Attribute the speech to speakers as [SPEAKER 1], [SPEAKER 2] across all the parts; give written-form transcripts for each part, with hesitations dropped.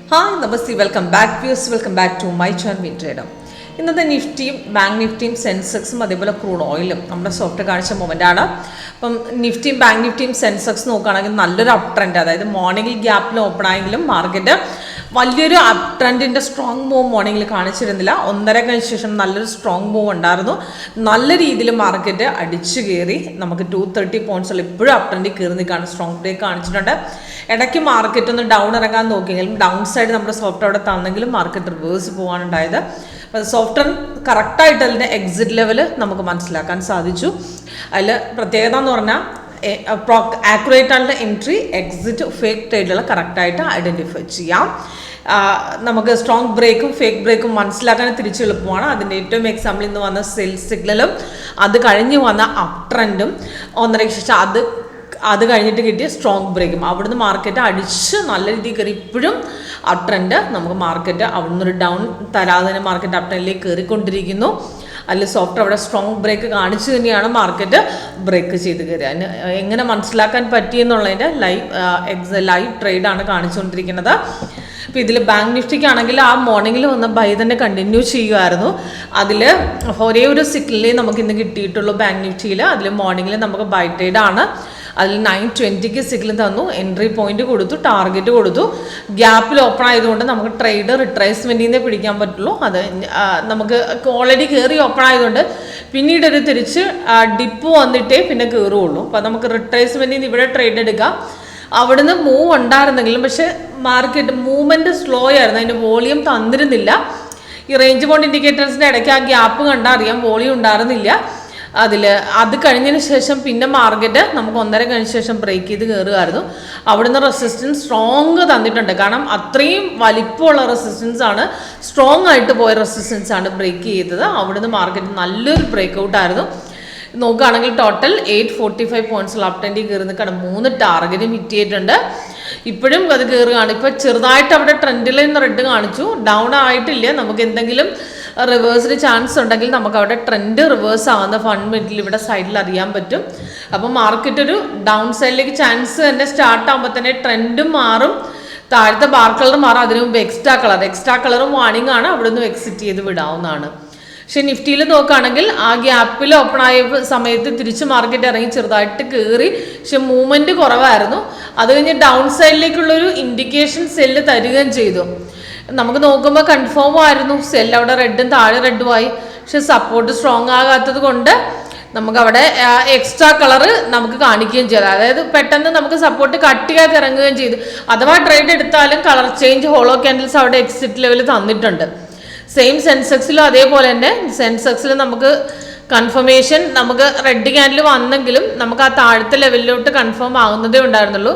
[SPEAKER 1] Hi നമസ്തേ, welcome back views, welcome back to my channel win trader. ഇന്നത്തെ നിഫ്റ്റിയും bank നിഫ്റ്റിയും സെൻസെക്സും അതേപോലെ ക്രൂഡ് ഓയിലും നമ്മുടെ സോഫ്റ്റ് കാണിച്ച മൊമെൻ്റാണ്. അപ്പം നിഫ്റ്റിയും ബാങ്ക് നിഫ്റ്റിയും സെൻസെക്സ് നോക്കുകയാണെങ്കിൽ നല്ലൊരു അപ് ട്രെൻഡ്, അതായത് മോർണിംഗിൽ ഗ്യാപ്പിൽ ഓപ്പൺ ആയെങ്കിലും മാർക്കറ്റ് വലിയൊരു അപ് ട്രെൻഡിൻ്റെ സ്ട്രോങ് മൂവ് മോർണിംഗിൽ കാണിച്ചിരുന്നില്ല. 1.5 ശേഷം നല്ലൊരു സ്ട്രോങ് മൂവ് ഉണ്ടായിരുന്നു. നല്ല രീതിയിൽ മാർക്കറ്റ് അടിച്ചു കയറി നമുക്ക് 230 പോയിന്റ്സുള്ള ഇപ്പോഴും അപ് ട്രെൻഡിൽ കയറി നിൽക്കുകയാണ്. സ്ട്രോങ് ബ്രേക്ക് കാണിച്ചിട്ടുണ്ട്. ഇടയ്ക്ക് മാർക്കറ്റ് ഒന്ന് ഡൗൺ ഇറങ്ങാൻ നോക്കിയെങ്കിലും ഡൗൺ സൈഡ് നമ്മുടെ സോഫ്റ്റ് അവിടെ തന്നെങ്കിലും മാർക്കറ്റ് റിവേഴ്സ് പോകാനുണ്ടായത്. അപ്പോൾ സോഫ്റ്റ് കറക്റ്റായിട്ട് അതിൻ്റെ എക്സിറ്റ് ലെവൽ നമുക്ക് മനസ്സിലാക്കാൻ സാധിച്ചു. അതിൽ പ്രത്യേകത എന്ന് പറഞ്ഞാൽ ആക്യുറേറ്റ് ആയിട്ടുള്ള എൻട്രി, എക്സിറ്റ്, ഫേക്ക് ട്രേഡുകൾ കറക്റ്റായിട്ട് ഐഡൻറ്റിഫൈ ചെയ്യാം. നമുക്ക് സ്ട്രോങ് ബ്രേക്കും ഫേക്ക് ബ്രേക്കും മനസ്സിലാക്കാൻ തിരിച്ച് എളുപ്പമാണ്. അതിൻ്റെ ഏറ്റവും എക്സാമ്പിൾ ഇന്ന് വന്ന സെൽ സിഗ്നലും അത് കഴിഞ്ഞ് വന്ന അപ് ട്രെൻഡും 1.5 ശേഷം അത് കഴിഞ്ഞിട്ട് കിട്ടിയ സ്ട്രോങ് ബ്രേക്കും അവിടുന്ന് മാർക്കറ്റ് അടിച്ച് നല്ല രീതിയിൽ കയറി. ഇപ്പോഴും അപ് ട്രെൻഡ് നമുക്ക് മാർക്കറ്റ് അവിടുന്ന് ഒരു ഡൗൺ തരാതെ തന്നെ മാർക്കറ്റ് അപ് ട്രെൻഡിലേക്ക് കയറിക്കൊണ്ടിരിക്കുന്നു. അതിൽ സോഫ്റ്റ് അവിടെ സ്ട്രോങ് ബ്രേക്ക് കാണിച്ചു തന്നെയാണ് മാർക്കറ്റ് ബ്രേക്ക് ചെയ്ത് കയറി. അതിന് എങ്ങനെ മനസ്സിലാക്കാൻ പറ്റിയെന്നുള്ളതിൻ്റെ ലൈവ് ട്രേഡാണ് കാണിച്ചുകൊണ്ടിരിക്കുന്നത്. അപ്പോൾ ഇതിൽ ബാങ്ക് നിഫ്റ്റിക്കാണെങ്കിൽ ആ മോർണിംഗിൽ വന്ന ബൈ തന്നെ കണ്ടിന്യൂ ചെയ്യുമായിരുന്നു. അതിൽ ഒരേ ഒരു സിഗ്നലേ നമുക്ക് ഇന്ന് കിട്ടിയിട്ടുള്ളൂ ബാങ്ക് നിഫ്റ്റിയിൽ. അതിൽ മോർണിംഗിൽ നമുക്ക് ബൈ ട്രേഡാണ്. അതിൽ 9:20 സിഗ്നൽ തന്നു, എൻട്രി പോയിന്റ് കൊടുത്തു, ടാർഗറ്റ് കൊടുത്തു. ഗ്യാപ്പിൽ ഓപ്പൺ ആയതുകൊണ്ട് നമുക്ക് ട്രേഡ് റിട്രേസ്മെൻറ്റിൽ നിന്നേ പിടിക്കാൻ പറ്റുള്ളൂ. അത് നമുക്ക് ഓൾറെഡി കയറി ഓപ്പൺ ആയതുകൊണ്ട് പിന്നീട് ഒരു തിരിച്ച് ഡിപ്പ് വന്നിട്ടേ പിന്നെ കയറുള്ളൂ. അപ്പോൾ നമുക്ക് റിട്രേസ്മെൻറ്റിൽ നിന്ന് ഇവിടെ ട്രേഡ് എടുക്കാം. അവിടുന്ന് മൂവ് ഉണ്ടായിരുന്നെങ്കിലും പക്ഷേ മാർക്കറ്റ് മൂവ്മെൻറ്റ് സ്ലോ ആയിരുന്നു. അതിൻ്റെ വോളിയം തന്നിരുന്നില്ല. ഈ റേഞ്ച് ബോണ്ട് ഇൻഡിക്കേറ്റേഴ്സിൻ്റെ ഇടയ്ക്ക് ആ ഗ്യാപ്പ് കണ്ടാൽ അറിയാം വോളിയം ഉണ്ടായിരുന്നില്ല. അത് കഴിഞ്ഞതിന് ശേഷം പിന്നെ മാർക്കറ്റ് നമുക്ക് 1.5 കഴിഞ്ഞ ശേഷം ബ്രേക്ക് ചെയ്ത് കയറുമായിരുന്നു. അവിടുന്ന് റെസിസ്റ്റൻസ് സ്ട്രോങ് തന്നിട്ടുണ്ട്. കാരണം അത്രയും വലിപ്പമുള്ള റെസിസ്റ്റൻസ് ആണ്, സ്ട്രോങ് ആയിട്ട് പോയ റെസിസ്റ്റൻസ് ആണ് ബ്രേക്ക് ചെയ്തത്. അവിടുന്ന് മാർക്കറ്റ് നല്ലൊരു ബ്രേക്ക് ഔട്ട് ആയിരുന്നു. നോക്കുകയാണെങ്കിൽ ടോട്ടൽ 845 പോയിന്റ്സുള്ള അപ് ട്രെൻഡിൽ കയറി നിൽക്കുകയാണ്. 3 ടാർഗറ്റും ഹിറ്റ് ചെയ്തിട്ടുണ്ട്. ഇപ്പോഴും അത് കയറുകയാണ്. ഇപ്പോൾ ചെറുതായിട്ട് അവിടെ ട്രെൻഡിൽ നിന്ന് റെഡ് കാണിച്ചു, ഡൗൺ ആയിട്ടില്ല. നമുക്ക് എന്തെങ്കിലും റിവേഴ്സിന് ചാൻസ് ഉണ്ടെങ്കിൽ നമുക്ക് അവിടെ ട്രെൻഡ് റിവേഴ്സ് ആവുന്ന ഫണ്ട് മിനിറ്റിൽ ഇവിടെ സൈഡിൽ അറിയാൻ പറ്റും. അപ്പോൾ മാർക്കറ്റ് ഒരു ഡൗൺ സൈഡിലേക്ക് ചാൻസ് തന്നെ സ്റ്റാർട്ട് ആകുമ്പോൾ തന്നെ ട്രെൻഡും മാറും, താഴത്തെ ബാർ കളർ മാറും. അതിനു മുമ്പ് എക്സ്ട്രാ കളറും വാണിംഗ് ആണ്, അവിടെ നിന്ന് എക്സിറ്റ് ചെയ്ത് വിടാവുന്നതാണ്. പക്ഷെ നിഫ്റ്റിയിൽ നോക്കുകയാണെങ്കിൽ ആ ഗ്യാപ്പിൽ ഓപ്പൺ ആയ സമയത്ത് തിരിച്ച് മാർക്കറ്റ് ഇറങ്ങി ചെറുതായിട്ട് കയറി, പക്ഷെ മൂവ്മെൻറ്റ് കുറവായിരുന്നു. അത് കഴിഞ്ഞ് ഡൗൺ സൈഡിലേക്കുള്ളൊരു ഇൻഡിക്കേഷൻ സെല്ല് തരികയും ചെയ്തു. നമുക്ക് നോക്കുമ്പോൾ കൺഫേം ആയിരുന്നു സെല്ല് അവിടെ റെഡും താഴെ റെഡുമായി. പക്ഷെ സപ്പോർട്ട് സ്ട്രോങ് ആകാത്തത് കൊണ്ട് നമുക്കവിടെ എക്സ്ട്രാ കളറ് നമുക്ക് കാണിക്കുകയും ചെയ്തു. അതായത് പെട്ടെന്ന് നമുക്ക് സപ്പോർട്ട് കട്ട് ചെയ്യാതെ ഇറങ്ങുകയും ചെയ്തു. അഥവാ ട്രേഡ് എടുത്താലും കളർ ചേഞ്ച് ഹോളോ ക്യാൻഡിൽസ് അവിടെ എക്സിറ്റ് ലെവൽ തന്നിട്ടുണ്ട്. സെയിം സെൻസെക്സിലും അതേപോലെ തന്നെ സെൻസെക്സിൽ നമുക്ക് കൺഫർമേഷൻ നമുക്ക് റെഡ് ക്യാൻഡിൽ വന്നെങ്കിലും നമുക്ക് ആ താഴത്തെ ലെവലിലോട്ട് കൺഫേം ആകുന്നതേ ഉണ്ടായിരുന്നുള്ളൂ.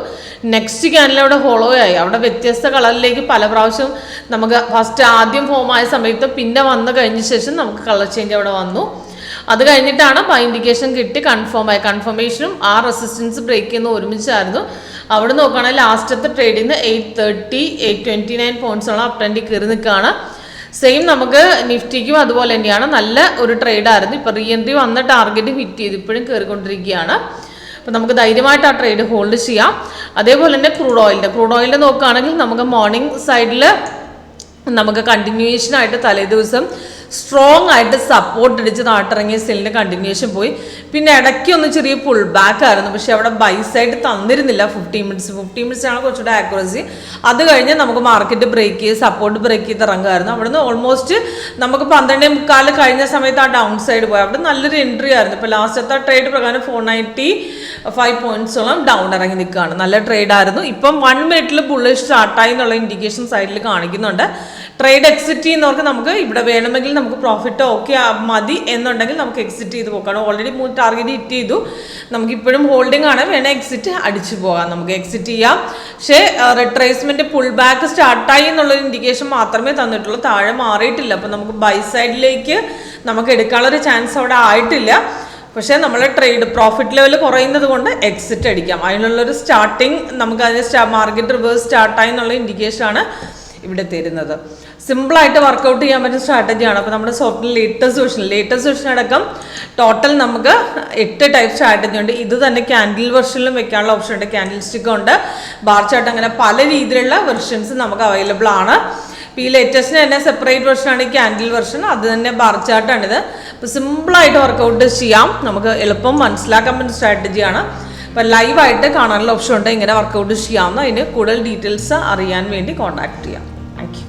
[SPEAKER 1] നെക്സ്റ്റ് ക്യാൻഡിൽ അവിടെ ഹോളോ ആയി, അവിടെ വ്യത്യസ്ത കളറിലേക്ക് പല പ്രാവശ്യം നമുക്ക് ഫസ്റ്റ് ആദ്യം ഫോം ആയ സമയത്ത് പിന്നെ വന്നു കഴിഞ്ഞ ശേഷം നമുക്ക് കളർ ചേഞ്ച് അവിടെ വന്നു. അത് കഴിഞ്ഞിട്ടാണ് ബൈ ഇൻഡിക്കേഷൻ കിട്ടി കൺഫേം ആയി. കൺഫർമേഷനും ആ റെസിസ്റ്റൻസ് ബ്രേക്ക് ചെയ്യുന്ന ഒരുമിച്ചായിരുന്നു. അവിടെ നോക്കുകയാണെങ്കിൽ ലാസ്റ്റത്തെ ട്രേഡിൽ നിന്ന് 829 പോയിന്റ്സോളം അപ് ട്രെൻഡിൽ കയറി നിൽക്കുകയാണ്. സെയിം നമുക്ക് നിഫ്റ്റിക്കും അതുപോലെ തന്നെയാണ്. നല്ല ഒരു ട്രേഡായിരുന്നു. ഇപ്പോൾ റീ എൻട്രി വന്ന ടാർഗറ്റ് ഹിറ്റ് ചെയ്ത് ഇപ്പോഴും കയറിക്കൊണ്ടിരിക്കുകയാണ്. അപ്പോൾ നമുക്ക് ധൈര്യമായിട്ട് ആ ട്രേഡ് ഹോൾഡ് ചെയ്യാം. അതേപോലെ തന്നെ ക്രൂഡ് ഓയിലിൻ്റെ നോക്കുകയാണെങ്കിൽ നമുക്ക് മോർണിംഗ് സൈഡിൽ നമുക്ക് കണ്ടിന്യൂവേഷൻ ആയിട്ട് തലേ ദിവസം സ്ട്രോങ് ആയിട്ട് സപ്പോർട്ട് അടിച്ച് നാട്ടിറങ്ങിയ സെല്ലിൻ്റെ കണ്ടിന്യൂവേഷൻ പോയി. പിന്നെ ഇടയ്ക്ക് ഒന്ന് ചെറിയ പുൾ ബാക്ക് ആയിരുന്നു, പക്ഷെ അവിടെ ബൈ സൈഡ് തന്നിരുന്നില്ല. 50 മിനിറ്റ്സ് ആണ് കുറച്ചുകൂടെ ആക്യുറസി. അത് കഴിഞ്ഞ് നമുക്ക് മാർക്കറ്റ് ബ്രേക്ക് ചെയ്ത് സപ്പോർട്ട് ബ്രേക്ക് ചെയ്ത് ഇറങ്ങുമായിരുന്നു. അവിടുന്ന് ഓൾമോസ്റ്റ് നമുക്ക് 12:45 കഴിഞ്ഞ സമയത്ത് ആ ഡൗൺ സൈഡ് പോയി. അവിടെ നല്ലൊരു എൻട്രി ആയിരുന്നു. ഇപ്പോൾ ലാസ്റ്റത്തെ ട്രേഡ് പ്രകാരം 495 പോയിന്റ്സോളം ഡൗൺ ഇറങ്ങി നിൽക്കുകയാണ്. നല്ല ട്രേഡായിരുന്നു. ഇപ്പം 1 മിനിറ്റിൽ ബുള്ളിഷ് സ്റ്റാർട്ടായി എന്നുള്ള ഇൻഡിക്കേഷൻ സൈഡിൽ കാണിക്കുന്നുണ്ട്. ട്രേഡ് എക്സിറ്റ് ചെയ്യുന്നവർക്ക് നമുക്ക് ഇവിടെ വേണമെങ്കിൽ നമുക്ക് പ്രോഫിറ്റ് ഓക്കെ മതി എന്നുണ്ടെങ്കിൽ നമുക്ക് എക്സിറ്റ് ചെയ്ത് പോകാം. ഓൾറെഡി 3 ടാർഗറ്റ് ഹിറ്റ് ചെയ്തു. നമുക്കിപ്പോഴും ഹോൾഡിംഗ് ആണ്, വേണേൽ എക്സിറ്റ് അടിച്ചു പോകാം, നമുക്ക് എക്സിറ്റ് ചെയ്യാം. പക്ഷേ റിട്രേസ്മെന്റ് പുൾ ബാക്ക് സ്റ്റാർട്ടായി എന്നുള്ളൊരു ഇൻഡിക്കേഷൻ മാത്രമേ തന്നിട്ടുള്ളൂ, താഴെ മാറിയിട്ടില്ല. അപ്പോൾ നമുക്ക് ബൈ സൈഡിലേക്ക് നമുക്ക് എടുക്കാനുള്ളൊരു ചാൻസ് അവിടെ ആയിട്ടില്ല. പക്ഷേ നമ്മൾ ട്രേഡ് പ്രോഫിറ്റ് ലെവൽ കുറയുന്നത് കൊണ്ട് എക്സിറ്റ് അടിക്കാം. അതിനുള്ളൊരു സ്റ്റാർട്ടിങ് നമുക്ക് അതിന് മാർക്കറ്റ് റിവേഴ്സ് സ്റ്റാർട്ടായി എന്നുള്ള ഇൻഡിക്കേഷൻ ആണ് ഇവിടെ തരുന്നത്. സിമ്പിളായിട്ട് വർക്കൗട്ട് ചെയ്യാൻ പറ്റുന്ന സ്ട്രാറ്റജിയാണ്. അപ്പോൾ നമ്മുടെ സോഫ്റ്റ്വെയർ ലേറ്റസ്റ്റ് വെർഷൻ അടക്കം ടോട്ടൽ നമുക്ക് 8 ടൈപ്പ് സ്ട്രാറ്റജി ഉണ്ട്. ഇത് തന്നെ ക്യാൻഡിൽ വെർഷനിലും വെക്കാനുള്ള ഓപ്ഷൻ ഉണ്ട്, ക്യാൻഡിൽ സ്റ്റിക്ക് ഉണ്ട്, ബാർ ചാർട്ട്, അങ്ങനെ പല രീതിയിലുള്ള വെർഷൻസ് നമുക്ക് അവൈലബിൾ ആണ്. ഇപ്പോൾ ഈ ലേറ്റസ്റ്റിന് തന്നെ സെപ്പറേറ്റ് വെർഷനാണ് ഈ ക്യാൻഡിൽ വെർഷൻ, അത് തന്നെ ബാർ ചാർട്ടാണിത്. അപ്പോൾ സിമ്പിളായിട്ട് വർക്കൗട്ട് ചെയ്യാം, നമുക്ക് എളുപ്പം മനസ്സിലാക്കാൻ പറ്റുന്ന സ്ട്രാറ്റജിയാണ്. അപ്പോൾ ലൈവായിട്ട് കാണാനുള്ള ഓപ്ഷൻ ഉണ്ട്, ഇങ്ങനെ വർക്കൗട്ട് ചെയ്യാമെന്ന്. അതിന് കൂടുതൽ ഡീറ്റെയിൽസ് അറിയാൻ വേണ്ടി കോൺടാക്ട് ചെയ്യാം. Thank you.